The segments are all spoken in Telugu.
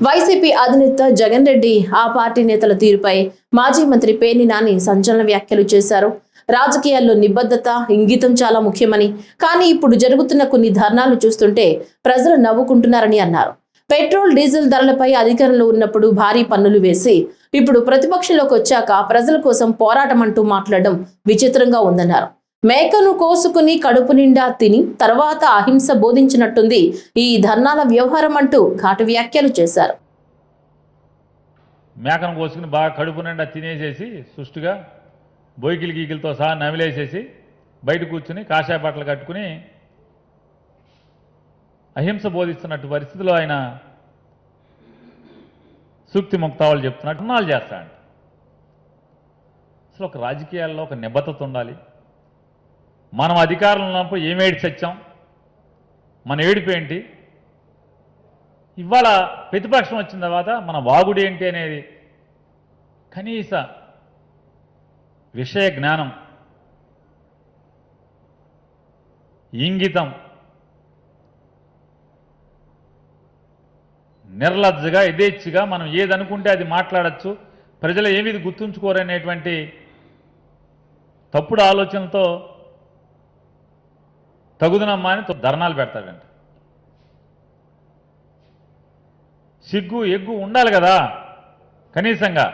వైసీపీ అధినేత జగన్ రెడ్డి ఆ పార్టీ నేతల తీరుపై మాజీ మంత్రి పేర్ని నాని సంచలన వ్యాఖ్యలు చేశారు. రాజకీయాల్లో నిబద్ధత, ఇంగితం చాలా ముఖ్యమని, కానీ ఇప్పుడు జరుగుతున్న కొన్ని ధర్నాలు చూస్తుంటే ప్రజలు నవ్వుకుంటున్నారని అన్నారు. పెట్రోల్, డీజిల్ ధరలపై అధికారంలో ఉన్నప్పుడు భారీ పన్నులు వేసి ఇప్పుడు ప్రతిపక్షంలోకి వచ్చాక ప్రజల కోసం పోరాటం అంటూ మాట్లాడడం విచిత్రంగా ఉందన్నారు. మేకను కోసుకుని కడుపు నిండా తిని తర్వాత అహింస బోధించినట్టుంది ఈ ధర్నాల వ్యవహారం అంటూ ఘాటు వ్యాఖ్యలు చేశారు. మేకను కోసుకుని బాగా కడుపు నిండా తినేసేసి సుష్టుగా బొయ్కిలి గీకిలతో సహా నమిలేసేసి బయట కూర్చుని కాషాయ బట్టలు కట్టుకుని అహింస బోధిస్తున్నట్టు పరిస్థితిలో ఆయన సూక్తి ముక్తావాలు చెప్తున్నట్టు ధర్నాలు చేస్తాడు. అసలు ఒక రాజకీయాల్లో ఒక నిబద్ధత ఉండాలి. మనం అధికారంలో ఉన్నప్పుడు ఏమేడి సత్యం, మన ఏడుపు ఏంటి, ఇవాళ ప్రతిపక్షం వచ్చిన తర్వాత మన వాగుడు ఏంటి అనేది కనీస విషయ జ్ఞానం, ఇంగితం, నిర్లజ్జగా యథేచ్ఛగా మనం ఏదనుకుంటే అది మాట్లాడచ్చు, ప్రజలు ఏమీ గుర్తుంచుకోరనేటువంటి తప్పుడు ఆలోచనతో తగుదనమ్మా అని ధర్నాలు పెడతాడంట. సిగ్గు ఎగ్గు ఉండాలి కదా కనీసంగా.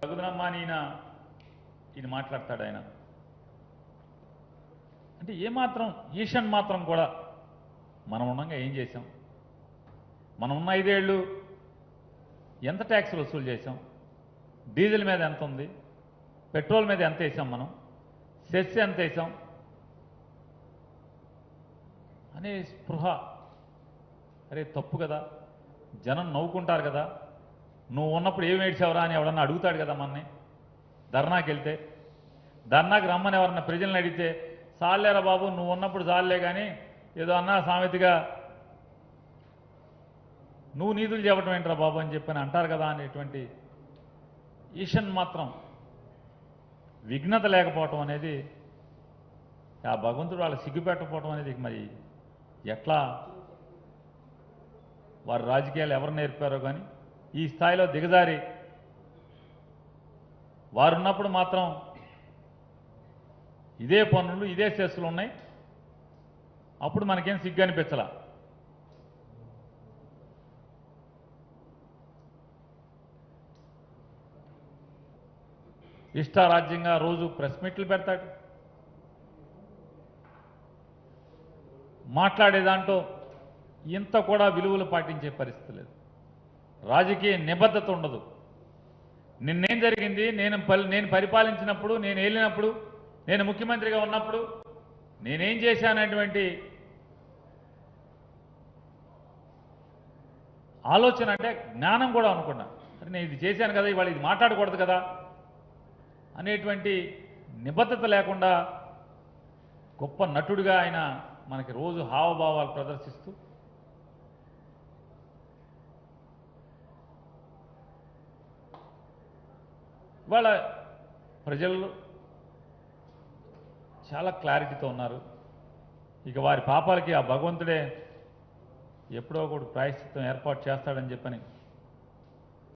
తగుదనమ్మా అని ఈయన మాట్లాడతాడు. ఆయన అంటే ఏమాత్రం ఈషన్ మాత్రం కూడా మనం ఉండగా ఏం చేశాం, మనం ఉన్న 5 ఏళ్ళు ఎంత ట్యాక్సులు వసూలు చేశాం, డీజిల్ మీద ఎంత ఉంది, పెట్రోల్ మీద ఎంత వేసాం, మనం సెస్ ఎంత వేసాం అనే స్పృహ. అరే తప్పు కదా, జనం నవ్వుకుంటారు కదా, నువ్వు ఉన్నప్పుడు ఏమి ఏడ్చావురా అని ఎవడన్నా అడుగుతాడు కదా మనని. ధర్నాకి వెళ్తే, ధర్నాకి రమ్మని ఎవరన్నా ప్రజలను అడిగితే సాలేరా బాబు నువ్వు ఉన్నప్పుడు చాలే కానీ ఏదో అన్నా సామెతగా నువ్వు నీతులు చెప్పడం ఏంట్రా బాబు అని చెప్పని అంటారు కదా అనేటువంటి ఈషన్ మాత్రం విఘ్నత లేకపోవటం అనేది, ఆ భగవంతుడు వాళ్ళ సిగ్గుపెట్టకపోవటం అనేది మరి ఎట్లా వారి రాజకీయాలు ఎవరు నేర్పారో కానీ ఈ స్థాయిలో దిగజారి వారున్నప్పుడు మాత్రం ఇదే పన్నులు ఇదే సెస్సులు ఉన్నాయి, అప్పుడు మనకేం సిగ్గు అనిపించలా. ఇష్టారాజ్యంగా రోజు ప్రెస్ మీట్లు పెడతాడు, మాట్లాడే దాంట్లో ఇంత కూడా విలువలు పాటించే పరిస్థితి లేదు. రాజకీయ నిబద్ధత ఉండదు. నిన్నేం జరిగింది, నేను పరిపాలించినప్పుడు, నేను ఏలినప్పుడు, నేను ముఖ్యమంత్రిగా ఉన్నప్పుడు నేనేం చేశానటువంటి ఆలోచన అంటే జ్ఞానం కూడా అనుకున్నా. సరే నేను ఇది చేశాను కదా, ఇవాళ ఇది మాట్లాడకూడదు కదా అనేటువంటి నిబద్ధత లేకుండా గొప్ప నటుడిగా ఆయన మనకి రోజు హావభావాలు ప్రదర్శిస్తూ ఇవాళ ప్రజలు చాలా క్లారిటీతో ఉన్నారు. ఇక వారి పాపాలకి ఆ భగవంతుడే ఎప్పుడో ఒకటి ప్రాయశ్చిత్తం ఏర్పాటు చేస్తాడని చెప్పని